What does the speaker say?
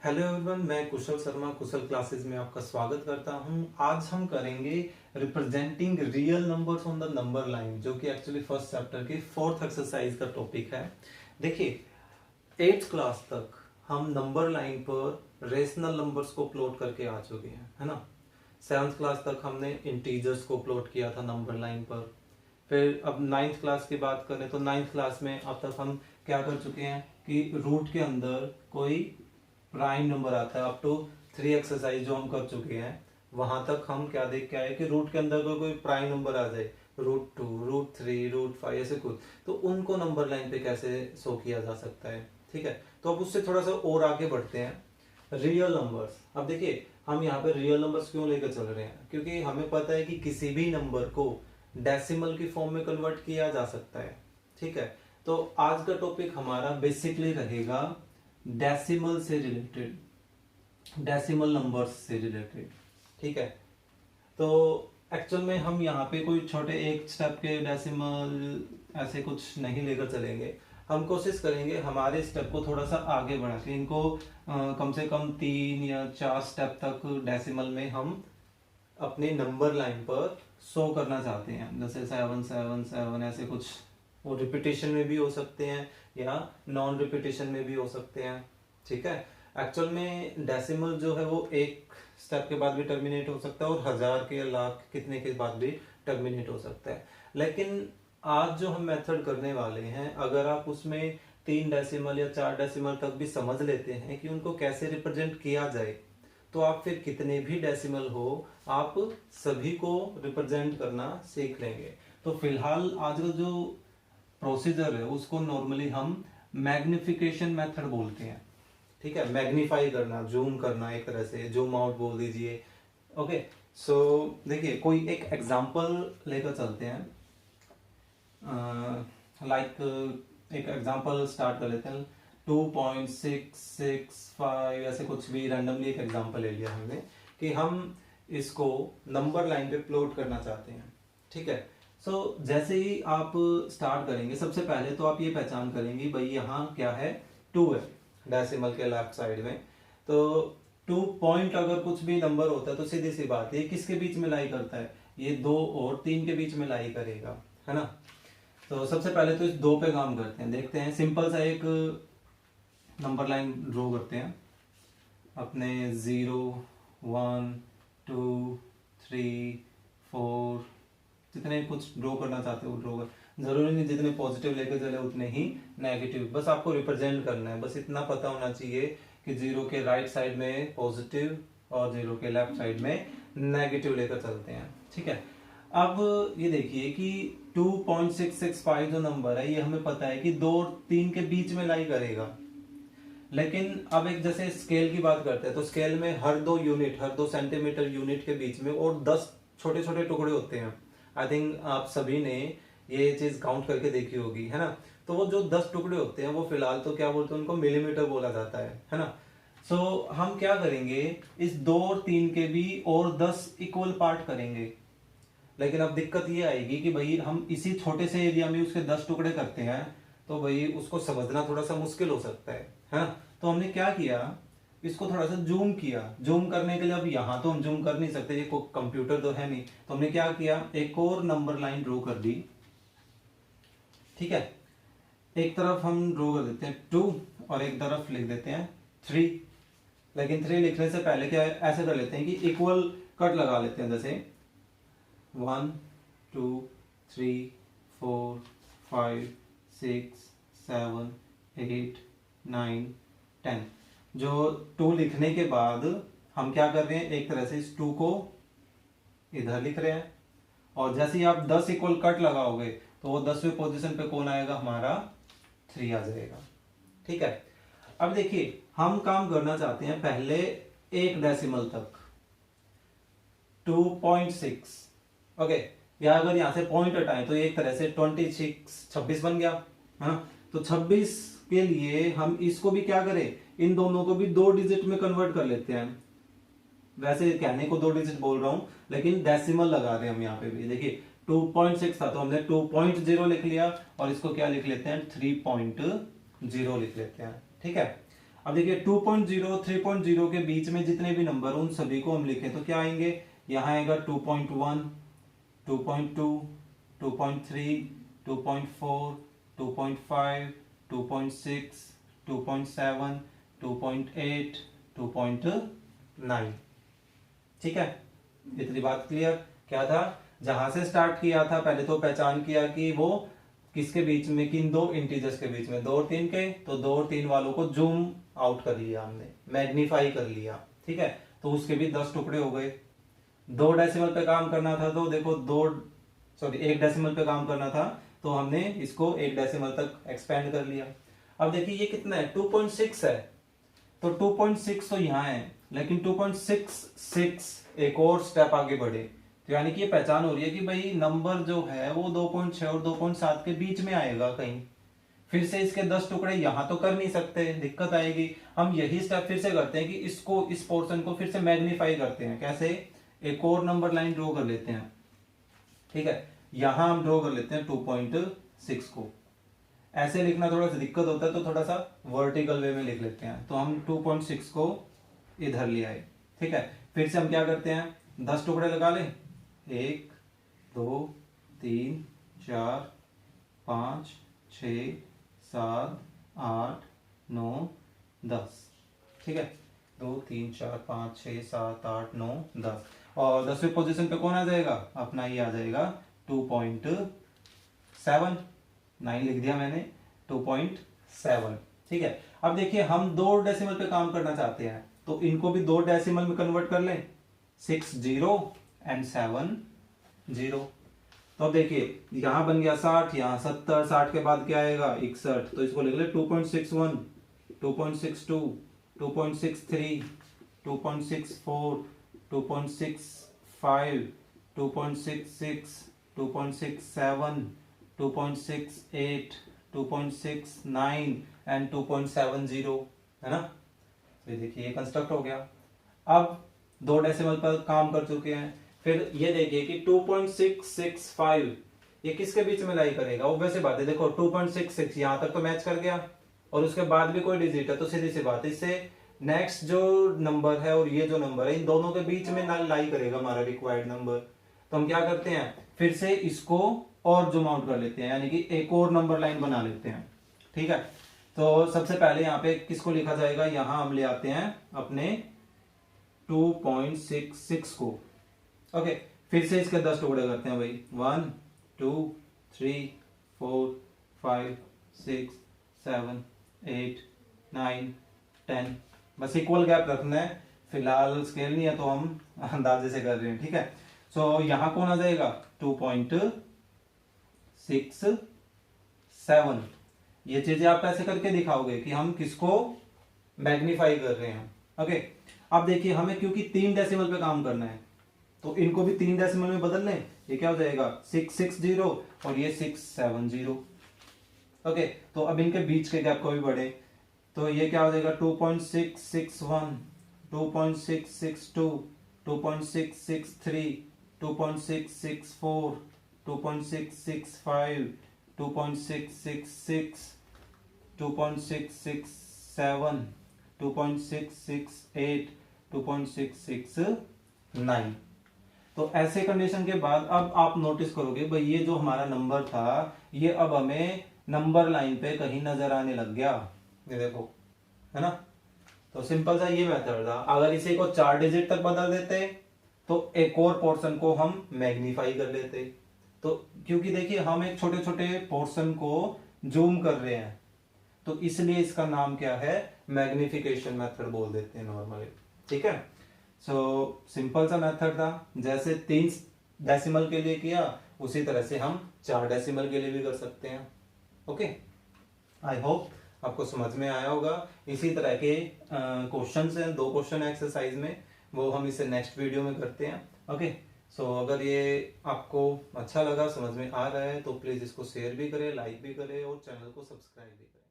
Hello everyone, मैं कुशल शर्मा कुशल classes में आपका स्वागत करता हूं। आज हम करेंगे representing real numbers on the number line, जो कि एक्चुअली फर्स्ट चैप्टर की फोर्थ एक्सरसाइज का टॉपिक है। देखिए, 8th क्लास तक हम नंबर लाइन पर रेशनल नंबर्स को प्लॉट करके आ चुके हैं, है ना। 7th क्लास तक हमने इंटीजर्स को प्लॉट किया था नंबर लाइन पर। फिर अब 9th क्लास की बात करें तो 9th क्लास में अब तक हम क्या कर चुके हैं कि रूट के अंदर कोई प्राइम नंबर आता है। अप टू 3 एक्सरसाइज जो हम कर चुके हैं, वहां तक हम क्या देख के आए कि रूट के अंदर कोई प्राइम नंबर आ जाए, √2, √3, √5 ऐसे कुछ, तो उनको नंबर लाइन पे कैसे शो किया जा सकता है। ठीक है, तो अब उससे थोड़ा सा और आगे बढ़ते हैं। रियल नंबर्स, अब देखिए हम यहाँ पे रियल नंबर्स क्यों लेकर चल रहे हैं, क्योंकि हमें पता है कि किसी भी नंबर को डेसिमल की फॉर्म में कन्वर्ट किया जा सकता है। ठीक है, तो आज का टॉपिक हमारा बेसिकली रहेगा डेसिमल से रिलेटेड, डेसिमल नंबर्स से रिलेटेड। ठीक है, तो एक्चुअल में हम यहाँ पे कोई छोटे एक स्टेप के डेसिमल ऐसे कुछ नहीं लेकर चलेंगे। हम कोशिश करेंगे हमारे स्टेप को थोड़ा सा आगे बढ़ा के इनको कम से कम 3 या 4 स्टेप तक डेसिमल में हम अपने नंबर लाइन पर शो करना चाहते हैं। जैसे 777 ऐसे कुछ, वो रिपीटेशन में भी हो सकते हैं या नॉन रिपीटेशन में भी हो सकते हैं। ठीक है, एक्चुअल में डेसिमल जो है वो एक स्टेप के बाद भी टर्मिनेट हो सकता है और 1000 के, लाख कितने के बाद भी टर्मिनेट हो सकता है। लेकिन आज जो हम मेथड करने वाले हैं, अगर आप उसमें 3 डेसिमल या 4 डेसिमल तक भी समझ लेते हैं कि उनको कैसे रिप्रेजेंट किया जाए, तो आप फिर कितने भी डेसिमल हो, आप सभी को रिप्रेजेंट करना सीख लेंगे। तो फिलहाल आज का जो प्रोसीजर है उसको नॉर्मली हम मैग्निफिकेशन मेथड बोलते हैं। ठीक है, मैग्नीफाई करना, जूम करना, एक तरह से जूम आउट बोल दीजिए। ओके, सो देखिए कोई एक एग्जांपल लेकर चलते हैं। लाइक एक एग्जांपल स्टार्ट कर लेते हैं। 2.665 ऐसे कुछ भी रैंडमली एक एग्जांपल ले लिया हमने कि हम इसको नंबर लाइन पे प्लॉट करना चाहते हैं। ठीक है, सो जैसे ही आप स्टार्ट करेंगे, सबसे पहले तो आप ये पहचान करेंगे भाई यहाँ क्या है, 2 है डेसिमल के लेफ्ट साइड में। तो 2 पॉइंट अगर कुछ भी नंबर होता है तो सीधी सी बात है किसके बीच में लाई करता है, ये 2 और 3 के बीच में लाई करेगा, है ना। तो सबसे पहले तो इस 2 पे काम करते हैं, देखते हैं। सिंपल सा एक नंबर लाइन ड्रॉ करते हैं अपने 0, 1, 2, 3, 4, जितने कुछ ड्रॉ करना चाहते हो ड्रॉ कर। जरूरी नहीं जितने पॉजिटिव लेकर चले उतने ही नेगेटिव, बस आपको रिप्रेजेंट करना है। बस इतना पता होना चाहिए कि 0 के राइट साइड में पॉजिटिव और 0 के लेफ्ट साइड में नेगेटिव लेकर चलते हैं। ठीक है, अब ये देखिए कि 2.665 जो नंबर है, ये हमें पता है कि 2 और 3 के बीच में लाई करेगा। लेकिन अब एक जैसे स्केल की बात करते हैं, तो स्केल में हर 2 यूनिट, हर 2 सेंटीमीटर यूनिट के बीच में और 10 छोटे छोटे टुकड़े होते हैं। आई थिंक आप सभी ने ये चीज काउंट करके देखी होगी, है ना। तो वो जो 10 टुकड़े होते हैं वो फिलहाल तो क्या बोलते हैं, उनको मिलीमीटर बोला जाता है ना। सो हम क्या करेंगे, इस 2 और 3 के भी और 10 इक्वल पार्ट करेंगे। लेकिन अब दिक्कत ये आएगी कि भाई हम इसी छोटे से एरिया में उसके 10 टुकड़े करते हैं, तो भाई उसको समझना थोड़ा सा मुश्किल हो सकता है ना। तो हमने क्या किया, इसको थोड़ा सा जूम किया। जूम करने के लिए अब यहाँ तो हम जूम कर नहीं सकते, ये कंप्यूटर तो है नहीं, तो हमने क्या किया, एक और नंबर लाइन ड्रॉ कर दी। ठीक है, एक तरफ हम ड्रॉ कर देते हैं 2 और एक तरफ लिख देते हैं 3। लेकिन 3 लिखने से पहले क्या ऐसे कर लेते हैं कि इक्वल कट लगा लेते हैं। जैसे 1, 2, 3, 4, 5, 6, 7, 8, 9, 10। जो 2 लिखने के बाद हम क्या कर रहे हैं, एक तरह से इस 2 को इधर लिख रहे हैं, और जैसे ही आप 10 इक्वल कट लगाओगे तो वो 10वीं पोजीशन पे कौन आएगा, हमारा 3 आ जाएगा। ठीक है, अब देखिए हम काम करना चाहते हैं पहले एक डेसिमल तक, 2.6। ओके, या अगर यहां से पॉइंट हटाएं तो एक तरह से 26 बन गया, हाँ। तो 26 के लिए हम इसको भी क्या करें, इन दोनों को भी 2 डिजिट में कन्वर्ट कर लेते हैं। वैसे कहने को 2 डिजिट बोल रहा हूं, लेकिन डेसिमल लगा रहे हैं हम यहाँ पे भी। देखिए 2.6 था तो हमने 2.0 लिख लिया, और इसको क्या लिख लेते हैं, 3.0 लिख लेते हैं। ठीक है, अब देखिए 2.0 3.0 के बीच में जितने भी नंबर उन सभी को हम लिखें तो क्या आएंगे, यहाँ आएगा 2.1 2.2 2.3 2.4 2.5 2.6 2.7 2.8 2.9। ठीक है, इतनी बात क्लियर। क्या था, जहां से स्टार्ट किया था पहले तो पहचान किया कि वो किसके बीच में, किन दो इंटीजर्स के बीच में, 2 और 3 के, तो 2 और 3 वालों को जूम आउट कर लिया हमने, मैग्नीफाई कर लिया। ठीक है, तो उसके भी 10 टुकड़े हो गए। 2 डेसिमल पे काम करना था तो देखो 1 डेसिमल पे काम करना था तो हमने इसको 1 डेसिमल तक एक्सपेंड कर लिया। अब देखिए ये कितना है, 2.6 है, तो 2.6 तो यहाँ है, लेकिन 2.66 एक और स्टेप आगे बढ़े, तो यानी कि ये पहचान हो रही है कि भाई नंबर जो है वो 2.6 और 2.7 के बीच में आएगा कहीं। फिर से इसके 10 टुकड़े यहां तो कर नहीं सकते, दिक्कत आएगी। हम यही स्टेप फिर से करते हैं कि इसको, इस पोर्शन को फिर से मैग्नीफाई करते हैं। कैसे, एक और नंबर लाइन ड्रॉ कर लेते हैं। ठीक है, यहां हम ड्रॉ कर लेते हैं 2.6 को। ऐसे लिखना थोड़ा सा दिक्कत होता है तो थोड़ा सा वर्टिकल वे में लिख लेते हैं। तो हम 2.6 को इधर ले आए। ठीक है, फिर से हम क्या करते हैं, 10 टुकड़े लगा लें, 1 2 3 4 5 6 7 8 9 10। ठीक है, 2 3 4 5 6 7 8 9 10, और 10वीं पोजीशन पे कौन आ जाएगा, अपना ही आ जाएगा 2.7। 9 लिख दिया मैंने, 2.7। ठीक है, अब देखिए हम 2 डेसिमल पे काम करना चाहते हैं तो इनको भी 2 डेसिमल में कन्वर्ट कर लें, 6 0 एंड 7 0। तो अब देखिए यहां बन गया 60, यहां 70, 60 के बाद क्या आएगा 61, तो इसको लिख ले 2.61 2.62 2.63 2.64 2.65 2.66 2.67 2.68 2.69 एंड 2.70, है ना। तो देखिए ये कंस्ट्रक्ट हो गया। अब 2 डेसिमल पर काम कर चुके हैं, फिर ये देखिए कि 2.665 ये किसके बीच में लाई करेगा, ऑब्वियस सी बात है। देखो 2.66 यहां तक तो मैच कर गया, और उसके बाद भी कोई डिजिट है तो सीधी सी बात है, इससे नेक्स्ट जो नंबर है और ये जो नंबर है इन दोनों के बीच में ना लाई करेगा हमारा रिक्वायर्ड नंबर। तो हम क्या करते हैं, फिर से इसको और जूम आउट कर लेते हैं, यानी कि एक और नंबर लाइन बना लेते हैं। ठीक है, तो सबसे पहले यहाँ पे किसको लिखा जाएगा, यहां हम ले आते हैं अपने 2.66 को। ओके, फिर से इसके 10 टुकड़े करते हैं भाई, 1 2 3 4 5 6 7 8 9 10, बस इक्वल गैप रखना है, फिलहाल स्केल नहीं है तो हम अंदाजे से कर रहे हैं। ठीक है, सो यहां कौन आ जाएगा 2.67। ये चीजें आप ऐसे करके दिखाओगे कि हम किसको मैग्नीफाई कर रहे हैं। ओके, अब देखिए हमें क्योंकि 3 डेसिमल पे काम करना है तो इनको भी 3 डेसिमल में बदल लें। ये क्या हो जाएगा 660 और ये 670। ओके, तो अब इनके बीच के गैप को भी बढ़े, तो ये क्या हो जाएगा 2.661 2.662 2.663 2.664 2.665 2.666 2.667 2.668 2.669। तो ऐसे कंडीशन के बाद अब आप नोटिस करोगे भाई ये जो हमारा नंबर था ये अब हमें नंबर लाइन पे कहीं नजर आने लग गया, ये देखो, है ना। तो सिंपल सा ये मेथड था। अगर इसे को 4 डिजिट तक बदल देते तो एक और पोर्शन को हम मैग्नीफाई कर लेते। तो क्योंकि देखिए हम एक छोटे छोटे पोर्शन को जूम कर रहे हैं तो इसलिए इसका नाम क्या है, मैग्निफिकेशन मेथड बोल देते हैं नॉर्मली। ठीक है, सो सिंपल सा मेथड था, जैसे 3 डेसिमल के लिए किया उसी तरह से हम 4 डेसिमल के लिए भी कर सकते हैं। ओके, आई होप आपको समझ में आया होगा। इसी तरह के क्वेश्चंस हैं, 2 क्वेश्चन एक्सरसाइज में, वो हम इसे नेक्स्ट वीडियो में करते हैं। ओके, सो अगर ये आपको अच्छा लगा, समझ में आ रहा है तो प्लीज इसको शेयर भी करें, लाइक भी करें और चैनल को सब्सक्राइब भी करें।